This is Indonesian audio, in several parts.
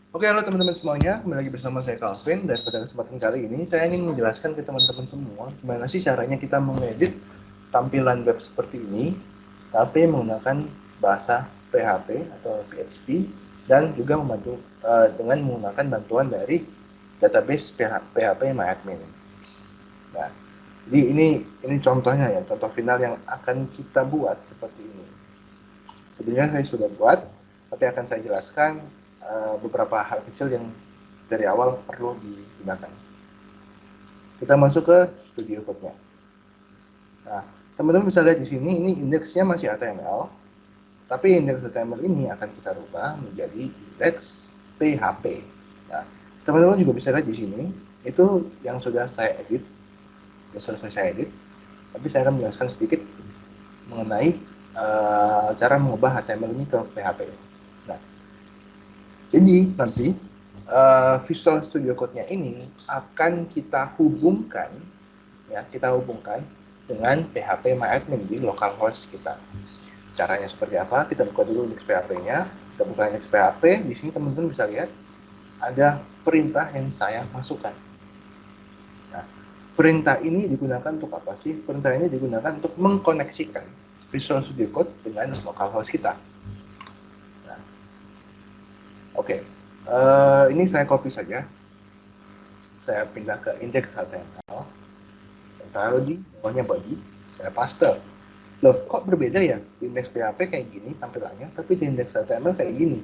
Oke, halo teman-teman semuanya, kembali lagi bersama saya Calvin, dan pada kesempatan kali ini saya ingin menjelaskan ke teman-teman semua gimana sih caranya kita mengedit tampilan web seperti ini tapi menggunakan bahasa PHP atau PHP dan juga membantu dengan menggunakan bantuan dari database PHP MyAdmin. Nah, jadi ini contohnya ya, contoh final yang akan kita buat seperti ini. Sebenarnya saya sudah buat, tapi akan saya jelaskan beberapa hal kecil yang dari awal perlu digunakan. Kita masuk ke Studio Code-nya. Nah, teman-teman bisa lihat di sini, ini indeksnya masih HTML, tapi indeks HTML ini akan kita rubah menjadi indeks PHP. Nah, teman-teman juga bisa lihat di sini, itu yang sudah saya edit, sudah selesai saya edit, tapi saya akan menjelaskan sedikit mengenai cara mengubah HTML ini ke PHP. Nah, jadi nanti Visual Studio Code-nya ini akan kita hubungkan, ya kita hubungkan dengan PHP MyAdmin di localhost kita. Caranya seperti apa? Kita buka dulu index PHP-nya. Kita buka index PHP. Di sini teman-teman bisa lihat ada perintah yang saya masukkan. Nah, perintah ini digunakan untuk apa sih? Perintah ini digunakan untuk mengkoneksikan Visual Studio Code dengan localhost kita. Nah, oke. Ini saya copy saja. Saya pindah ke index HTML. Saya taruh di bawahnya body. Saya paste. Loh, kok berbeda ya? Di indeks PHP kayak gini tampilannya, tapi di indeks HTML kayak gini.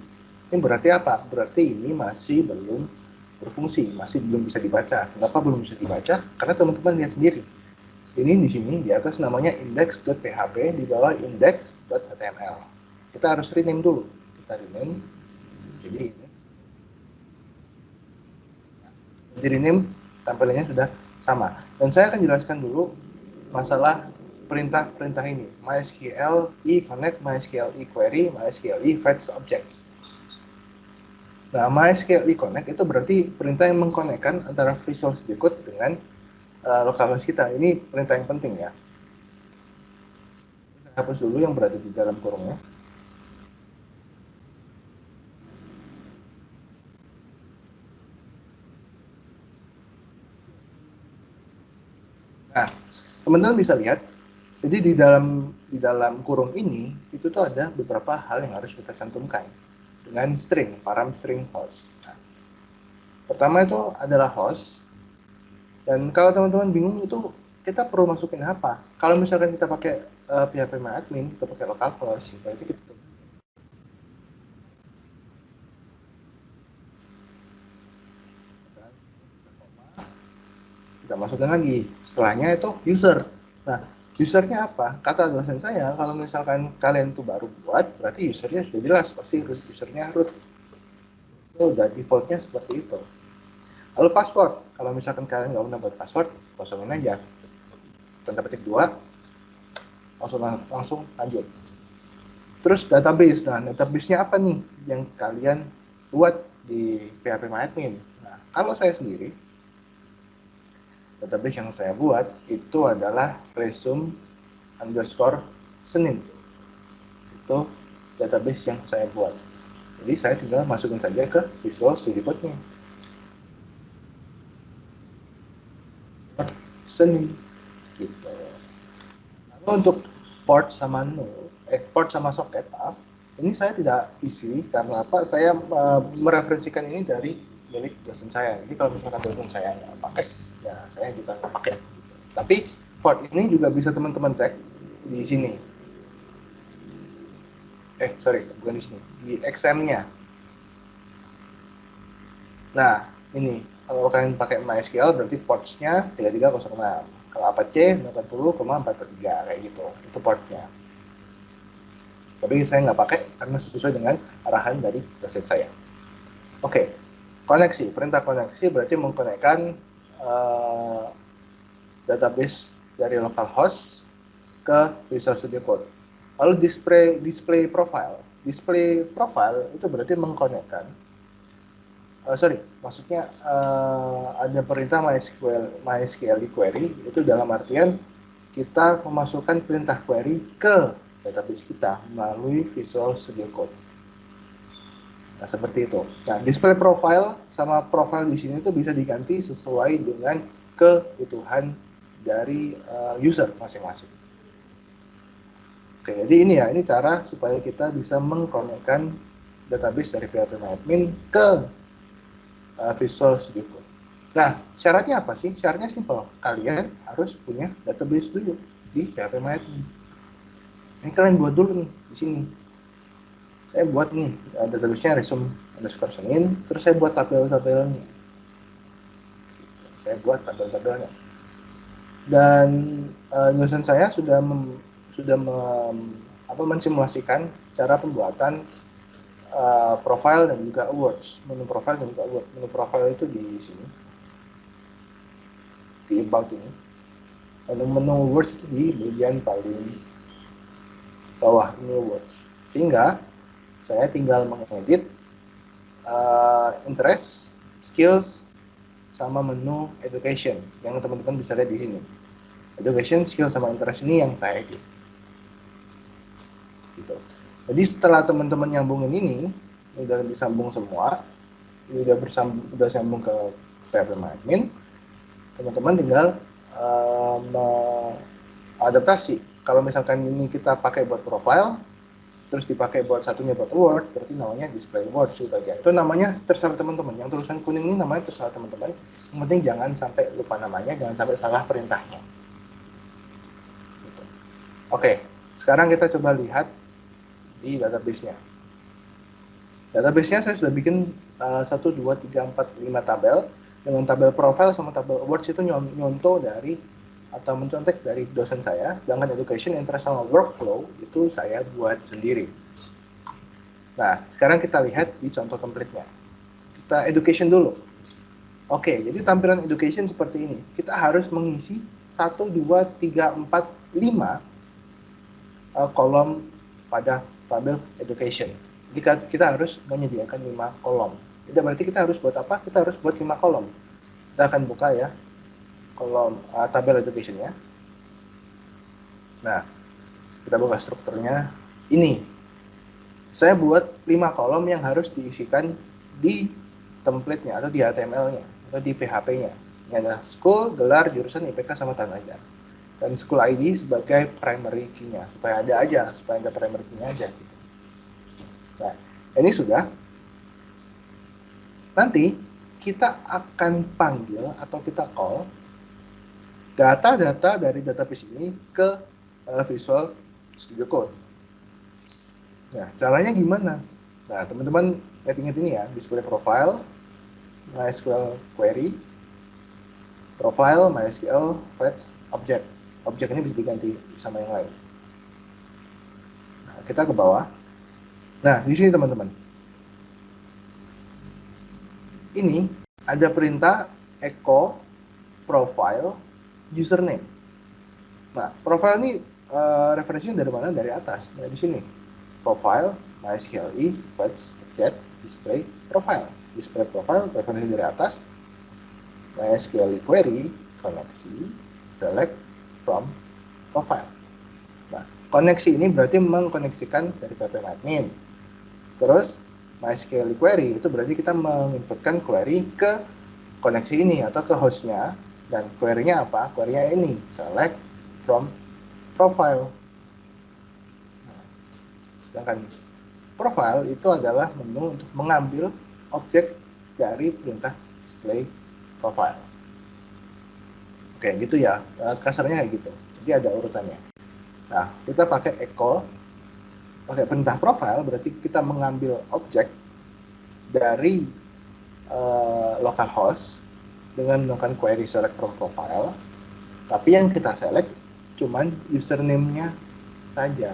Ini berarti apa? Berarti ini masih belum berfungsi, masih belum bisa dibaca. Kenapa belum bisa dibaca? Karena teman-teman lihat sendiri. Ini di sini di atas namanya index.php, di bawah index.html. Kita harus rename dulu. Kita rename. Jadi ini di rename tampilannya sudah sama. Dan saya akan jelaskan dulu masalah perintah-perintah ini. MySQL connect, MySQL query, MySQL fetch object. Nah, MySQL connect itu berarti perintah yang mengkonekkan antara Visual Studio Code dengan localhost kita. Ini perintah yang penting ya. Saya hapus dulu yang berada di dalam kurungnya. Nah, teman-teman bisa lihat, jadi di dalam kurung ini itu tuh ada beberapa hal yang harus kita cantumkan dengan string, param string host. Nah, pertama itu adalah host, dan kalau teman-teman bingung itu kita perlu masukin apa? Kalau misalkan kita pakai PHP admin, kita pakai localhost, berarti kita masukkan lagi. Setelahnya itu user. Nah, usernya apa? Kata dosen saya, kalau misalkan kalian tuh baru buat, berarti usernya sudah jelas, pasti usernya root. Itu udah defaultnya seperti itu. Lalu password, kalau misalkan kalian nggak pernah buat password, kosongin aja. Tanda petik 2, langsung lanjut. Terus database, nah database-nya apa nih yang kalian buat di PHP MyAdmin? Nah, kalau saya sendiri, database yang saya buat itu adalah resume underscore Senin. Itu database yang saya buat. Jadi saya tinggal masukin saja ke Visual Studio Code-nya. Senin. Gitu. Lalu untuk port sama socket, maaf, ini saya tidak isi karena apa? Saya mereferensikan ini dari milik dosen saya. Jadi kalau misalkan dosen saya nggak pakai, ya saya juga nggak pakai. Tapi port ini juga bisa teman-teman cek di sini. Sorry, bukan di sini. Di XM-nya. Nah, ini kalau kalian pakai MySQL berarti portsnya 3306. Kalau Apache 80,443 kayak gitu. Itu portnya. Tapi saya nggak pakai karena sesuai dengan arahan dari dosen saya. Oke, koneksi. Perintah koneksi berarti mengkonekkan uh, database dari localhost ke Visual Studio Code. Lalu display profile. Display profile itu berarti mengkonekkan maksudnya ada perintah MySQL query itu dalam artian kita memasukkan perintah query ke database kita melalui Visual Studio Code. Nah, seperti itu. Nah, display profile sama profile di sini tuh bisa diganti sesuai dengan kebutuhan dari user masing-masing. Oke, jadi ini ya, ini cara supaya kita bisa mengkonekkan database dari PHP-MyAdmin ke Visual Studio Code. Nah, syaratnya apa sih? Syaratnya simpel. Kalian harus punya database dulu di PHP-MyAdmin. Ini kalian buat dulu nih di sini. Saya buat nih database-nya resume_senin, terus saya buat tabel-tabelnya. Saya buat tabel-tabelnya. Dan dosen saya sudah mensimulasikan cara pembuatan profile dan juga awards. Menu profile dan juga award. Menu profile itu di sini, di about ini. Menu awards itu di bagian paling bawah, menu awards. Sehingga saya tinggal mengedit interest, skills, sama menu education yang teman-teman bisa lihat di sini. Education, skill, sama interest ini yang saya edit. Gitu. Jadi setelah teman-teman nyambungin ini udah disambung semua, ini udah sambung ke PHP-MyAdmin, teman-teman tinggal adaptasi. Kalau misalkan ini kita pakai buat profile, terus dipakai buat satunya buat award, berarti namanya display award sudah aja. Itu namanya terserah teman-teman. Yang tulisan kuning ini namanya terserah teman-teman. Yang penting jangan sampai lupa namanya, jangan sampai salah perintahnya. Gitu. Oke, sekarang kita coba lihat di database-nya. Database-nya saya sudah bikin 1, 2, 3, 4, 5 tabel. Dengan tabel profile sama tabel awards itu nyontoh dari atau mencontek dari dosen saya. Sedangkan education, interest, sama workflow itu saya buat sendiri. Nah, sekarang kita lihat di contoh template-nya. Kita education dulu. Oke, jadi tampilan education seperti ini. Kita harus mengisi 1, 2, 3, 4, 5 kolom pada tabel education. Jadi kita harus menyediakan 5 kolom. Jadi berarti kita harus buat apa? Kita harus buat 5 kolom. Kita akan buka ya kolom tabel education-nya. Nah, kita buka strukturnya. Ini saya buat 5 kolom yang harus diisikan di template-nya atau di HTML-nya atau di PHP-nya. Ini adalah school, gelar, jurusan, IPK, sama tanda ajar. Dan school ID sebagai primary key-nya, supaya ada aja, supaya ada primary key-nya aja. Nah, ini sudah. Nanti kita akan panggil atau kita call data-data dari database ini ke Visual Studio Code. Nah, caranya gimana? Nah, teman-teman ingat-ingat ini ya, display profile, MySQL query, profile, MySQL, fetch, object. Objek ini bisa diganti sama yang lain. Nah, kita ke bawah. Nah, di sini teman-teman. Ini ada perintah echo profile username. Nah, profile ini referensinya dari mana? Dari atas. Nah, di sini. Profile, MySQL, fetch, object, display, profile. Display profile, referensi dari atas. MySQL query, koneksi, select from profile. Nah, koneksi ini berarti mengkoneksikan dari PHP-MyAdmin. Terus, MySQL query itu berarti kita menginputkan query ke koneksi ini atau ke hostnya. Dan query-nya apa? Query-nya ini, select from profile. Nah, sedangkan profile itu adalah menu untuk mengambil objek dari perintah display profile. Oke, gitu ya. Kasarnya kayak gitu. Jadi ada urutannya. Nah, kita pakai echo, pakai perintah profile, berarti kita mengambil objek dari localhost dengan melakukan query select from profile. Tapi yang kita select cuman username-nya saja.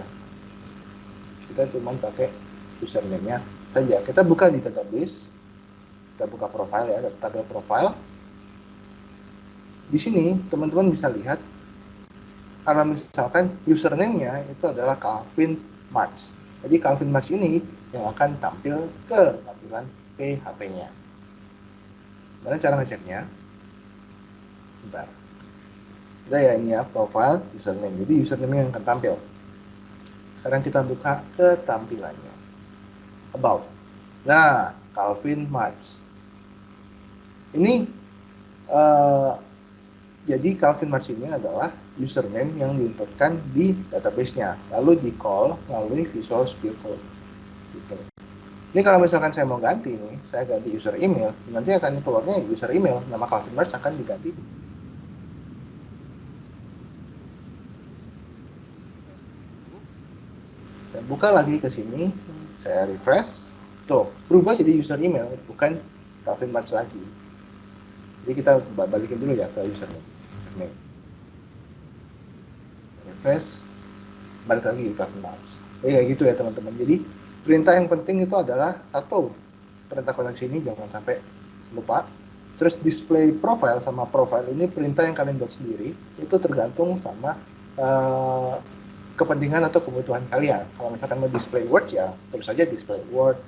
Kita cuman pakai username-nya saja. Kita buka di database, kita buka profile ya, tabel profile. Di sini teman-teman bisa lihat kalau misalkan username-nya itu adalah Calvin Marx. Jadi Calvin Marx ini yang akan tampil ke tampilan PHP-nya. Gimana cara ngeceknya? Bentar. Udah ya, ini ya profile username. Jadi username yang akan tampil. Sekarang kita buka ke tampilannya. About. Nah, Calvin March. Ini uh, jadi Calvin March ini adalah username yang diinputkan di database-nya, lalu di-call melalui Visual Studio Code. Gitu. Ini kalau misalkan saya mau ganti nih, saya ganti user email, nanti akan keluarnya user email, nama Calvin March akan diganti. Saya buka lagi ke sini, saya refresh, tuh berubah jadi user email, bukan Calvin March lagi. Jadi kita balikin dulu ya ke username. Refresh, balik lagi ke Calvin March. Kayak gitu ya teman-teman. Jadi perintah yang penting itu adalah satu, perintah koneksi ini jangan sampai lupa. Terus display profile sama profile ini perintah yang kalian buat sendiri, itu tergantung sama kepentingan atau kebutuhan kalian. Kalau misalkan mau display Word ya terus saja display Word.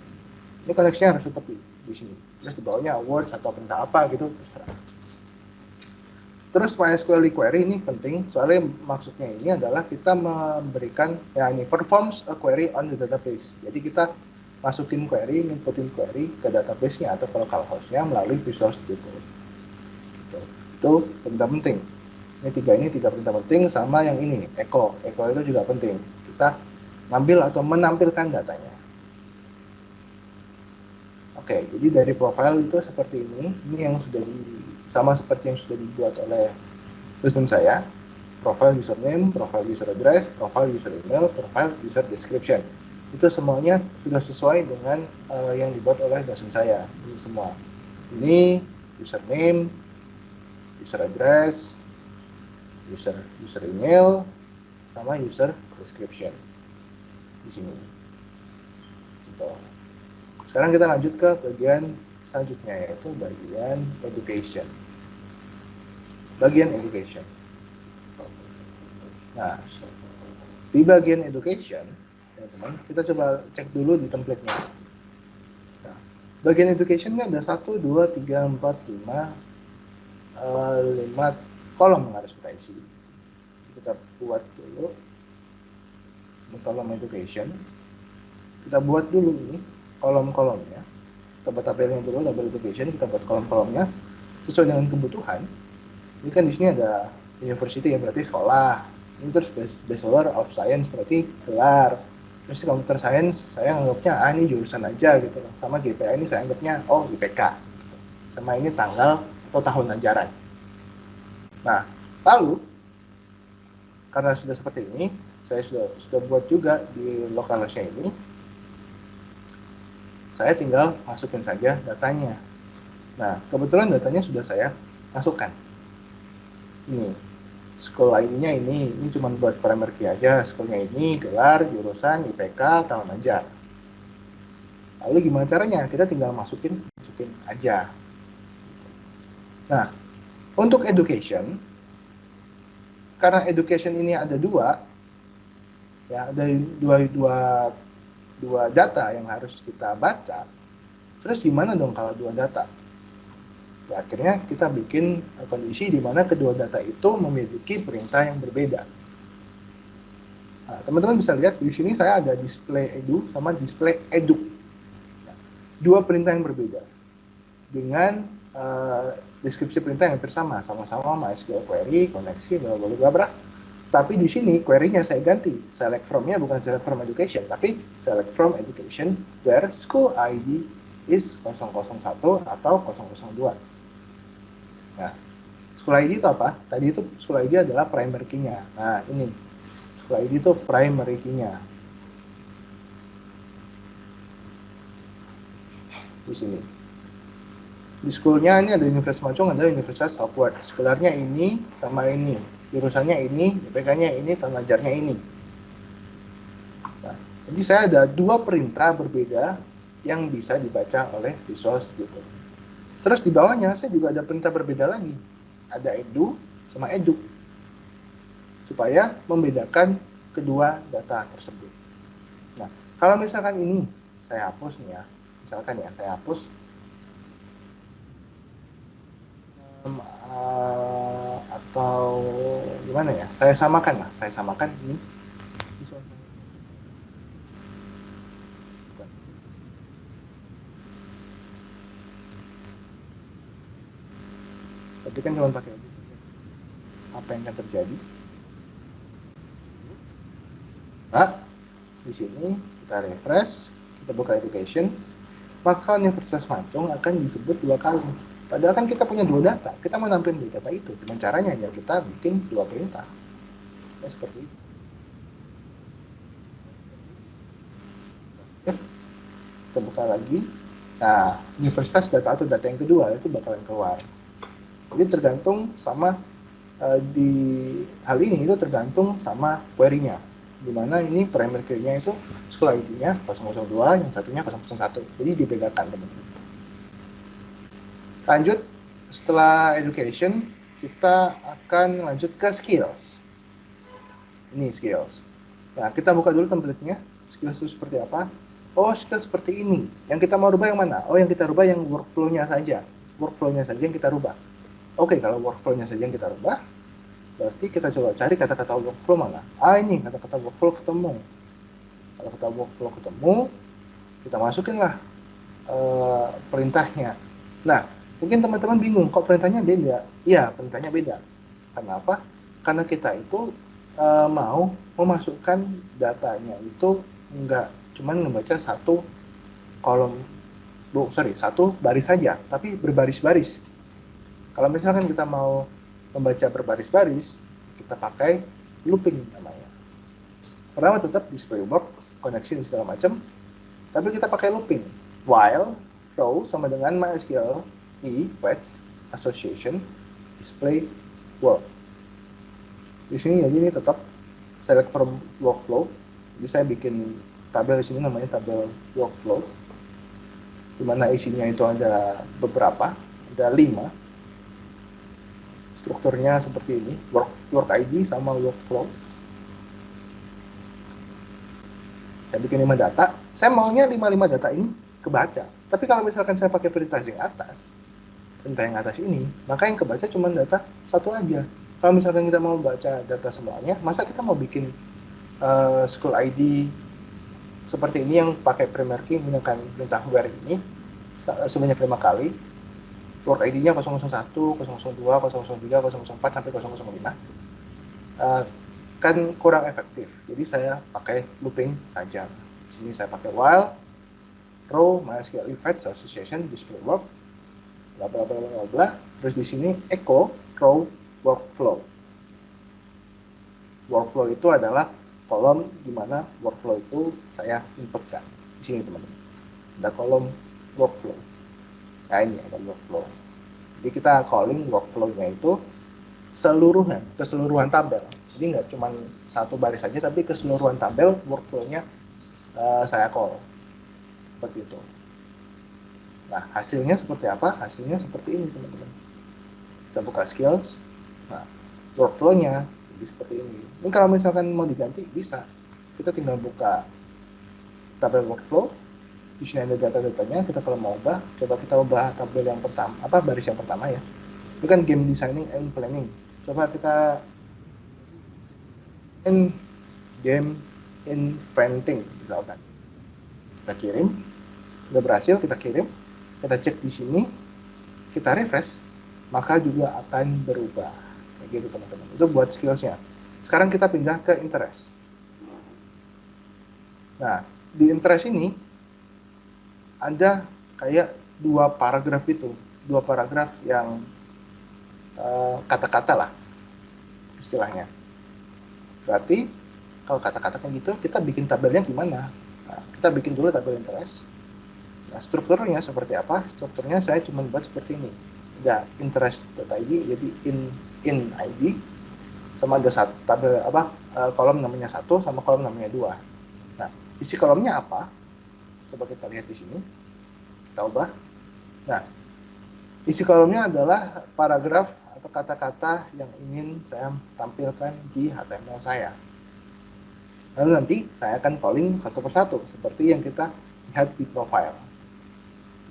Ini koneksinya harus seperti di sini. Terus di bawahnya Word atau perintah apa gitu terserah. Terus MySQL query ini penting, soalnya maksudnya ini adalah kita memberikan, ya ini performs a query on the database. Jadi kita masukin query, inputin query ke database-nya atau ke localhost-nya melalui Visual Studio Code. Gitu. Itu perintah penting. Ini tiga perintah penting, sama yang ini, echo. Echo itu juga penting. Kita ngambil atau menampilkan datanya. Oke, jadi dari profile itu seperti ini. Ini yang sudah sama seperti yang sudah dibuat oleh dosen saya. Profile username, profile user address, profile user email, profile user description. Itu semuanya sudah sesuai dengan yang dibuat oleh dosen saya. Ini semua. Ini username, user address, user email, sama user description di sini. Gitu. Sekarang kita lanjut ke bagian selanjutnya, yaitu bagian education. Bagian education. Nah, di bagian education, teman-teman, kita coba cek dulu di template-nya. Nah, bagian education ini ada 1, 2, 3, 4, 5, 5 kolom yang harus kita isi. Kita buat dulu di kolom education. Kita buat dulu ini kolom-kolomnya. Kita buat tabelnya dulu, tabel education, kita buat kolom-kolomnya sesuai dengan kebutuhan. Ini kan di sini ada university ya, berarti sekolah. Ini terus Bachelor of Science berarti gelar. Terus di computer science saya anggapnya ini jurusan aja gitu. Sama GPA ini saya anggapnya IPK. Sama ini tanggal atau tahun ajaran. Nah, lalu karena sudah seperti ini, saya sudah buat juga di localhost-nya ini. Saya tinggal masukin saja datanya. Nah, kebetulan datanya sudah saya masukkan. Ini school ID-nya ini cuma buat primary key aja. School-nya ini gelar, jurusan, IPK, tahun ajar. Lalu gimana caranya? Kita tinggal masukin aja. Nah, untuk education, karena education ini ada dua, ya ada dua data yang harus kita baca. Terus gimana dong kalau dua data? Ya, akhirnya kita bikin kondisi di mana kedua data itu memiliki perintah yang berbeda. Nah, teman-teman bisa lihat di sini saya ada display edu sama display edu. Dua perintah yang berbeda dengan deskripsi perintah yang bersama, sama-sama MySQL query, koneksi, bla bla bla. Tapi di sini query-nya saya ganti. Select from-nya bukan select from education, tapi select from education where school ID is 001 atau 002. Nah, school ID itu apa? Tadi itu school ID adalah primary key-nya. Nah, ini school ID itu primary key-nya. Di sini. Di school-nya ini ada Universitas Macung, ada Universitas Hogwarts. Gelarnya ini sama ini. Jurusannya ini, IPK-nya ini, tahun ajarnya ini. Nah, jadi saya ada dua perintah berbeda yang bisa dibaca oleh Visual Studio Code. Terus di bawahnya saya juga ada perintah berbeda lagi. Ada edu sama edu. Supaya membedakan kedua data tersebut. Nah, kalau misalkan ini saya hapus nih ya. Misalkan ya, saya hapus atau gimana ya? Saya samakan lah. Saya samakan ini. Tapi kan cuma pakai apa yang akan terjadi. Nah, di sini kita refresh, kita buka education, maka Universitas Mancung akan disebut 2 kali. Padahal kan kita punya 2 data, kita mau nampilin 2 data itu. Dengan caranya ya kita bikin 2 perintah. Ya, seperti itu. Oke, kita buka lagi. Nah, universitas data atau data yang kedua itu bakalan keluar. Jadi tergantung sama di hal ini itu tergantung sama query-nya. Dimana ini primary key-nya itu school ID-nya 002, yang satunya 001. Jadi dibedakan teman-teman. Lanjut, setelah education, kita akan lanjut ke skills. Ini skills. Nah, kita buka dulu template-nya. Skills itu seperti apa? Oh, skills seperti ini. Yang kita mau rubah yang mana? Oh, yang kita rubah yang workflow-nya saja. Workflow-nya saja yang kita rubah. Oke, kalau workflow-nya saja yang kita rubah, berarti kita coba cari kata-kata workflow mana. Ah, ini kata-kata workflow ketemu. Kalau kata workflow ketemu, kita masukinlah perintahnya. Nah, mungkin teman-teman bingung, kok perintahnya beda? Iya, perintahnya beda. Kenapa? Karena kita itu mau memasukkan datanya itu nggak cuma membaca satu kolom, satu baris saja, tapi berbaris-baris. Kalau misalkan kita mau membaca berbaris-baris, kita pakai looping namanya. Pertama tetap display work, connection segala macam, tapi kita pakai looping. While row sama dengan MySQL fetch association display work. Di sini jadi ini tetap select from workflow. Jadi saya bikin tabel di sini namanya tabel workflow, di mana isinya itu ada beberapa, ada 5. Strukturnya seperti ini, work ID sama workflow. Saya bikin 5 data, saya maunya 5 data ini kebaca. Tapi kalau misalkan saya pakai perintah yang atas ini, maka yang kebaca cuma data satu aja. Kalau misalkan kita mau baca data semuanya, masa kita mau bikin school ID seperti ini yang pakai primary key menggunakan perintah where ini sebanyak 5 kali, work ID-nya 001, 002, 003, 004 sampai 005, kan kurang efektif. Jadi saya pakai looping saja. Di sini saya pakai while row MySQL fetch association display work, bla bla bla bla bla. Terus di sini echo row workflow. Workflow itu adalah kolom di mana workflow itu saya inputkan. Di sini teman-teman. Ada kolom workflow. Nah, ini ada workflow. Jadi kita calling workflow-nya itu keseluruhan tabel. Jadi nggak cuma satu baris saja, tapi keseluruhan tabel workflow-nya saya call. Seperti itu. Nah, hasilnya seperti apa? Hasilnya seperti ini, teman-teman. Kita buka skills. Nah, workflow-nya jadi seperti ini. Ini kalau misalkan mau diganti, bisa. Kita tinggal buka tabel workflow. Di sini ada data-datanya. Kita kalau mau ubah, coba kita ubah tabel yang pertama, baris yang pertama ya. Itu kan game designing and planning. Coba kita game inventing misalkan. Kita kirim, sudah berhasil, kita kirim, kita cek di sini, kita refresh, maka juga akan berubah. Kayak gitu teman-teman. Itu buat skillsnya. Sekarang kita pindah ke interest. Nah, di interest ini ada kayak 2 paragraf itu, 2 paragraf yang kata-kata lah istilahnya. Berarti kalau kata-kata kayak gitu, kita bikin tabelnya gimana? Nah, kita bikin dulu tabel interest. Nah, strukturnya seperti apa? Strukturnya saya cuma buat seperti ini. Ada interest.id, jadi in ID, sama ada tabel kolom namanya 1 sama kolom namanya 2. Nah, isi kolomnya apa? Coba kita lihat di sini. Kita ubah. Nah, isi kolomnya adalah paragraf atau kata-kata yang ingin saya tampilkan di HTML saya. Lalu nanti saya akan calling satu persatu seperti yang kita lihat di profile.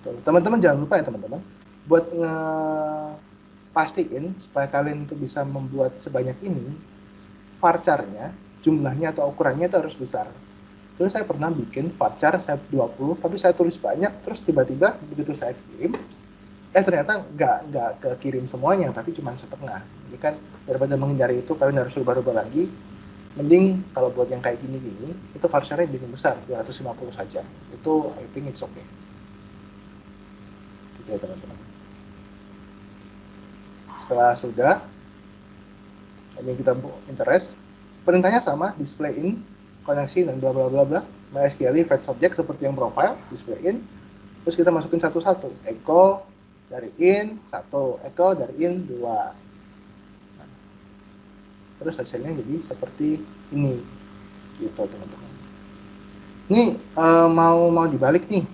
Teman-teman jangan lupa ya teman-teman, buat pastiin supaya kalian itu bisa membuat sebanyak ini, varchar-nya, jumlahnya atau ukurannya itu harus besar. Terus saya pernah bikin varchar saya 20, tapi saya tulis banyak, terus tiba-tiba begitu saya kirim, Ternyata nggak kekirim semuanya, tapi cuma setengah. Jadi kan daripada menghindari itu kalian harus rubah-rubah lagi, mending kalau buat yang kayak gini-gini itu varchar-nya bikin besar 250 saja. Itu I think it's okay gitu ya teman-teman. Setelah sudah ini kita interest, perintahnya sama, display in koneksi dan bla bla bla bla, MySQL fetch object seperti yang profile, display in, terus kita masukin satu-satu, echo dari in satu, echo dari in dua, terus hasilnya jadi seperti ini gitu teman-teman. Ini mau dibalik nih,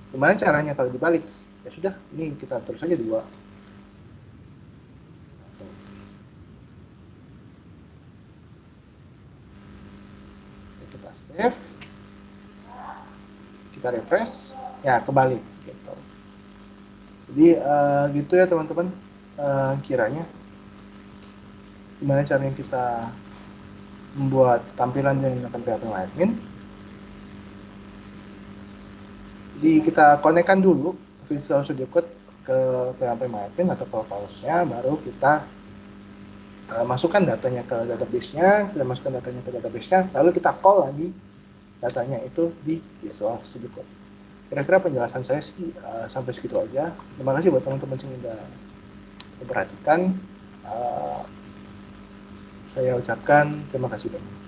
gimana caranya kalau dibalik? Ya sudah, ini kita terus aja dua. Kita save, kita refresh, ya kebalik gitu. Jadi gitu ya teman-teman, kiranya gimana caranya kita membuat tampilan yang menggunakan PHP admin. Jadi kita konekkan dulu Visual Studio Code ke PHP admin atau profiles-nya, baru kita masukkan datanya ke database-nya, kita masukkan datanya ke database-nya, lalu kita call lagi datanya itu di Visual Studio Code. Kira-kira penjelasan saya sih sampai segitu aja. Terima kasih buat teman-teman yang sudah memperhatikan. Saya ucapkan terima kasih banyak.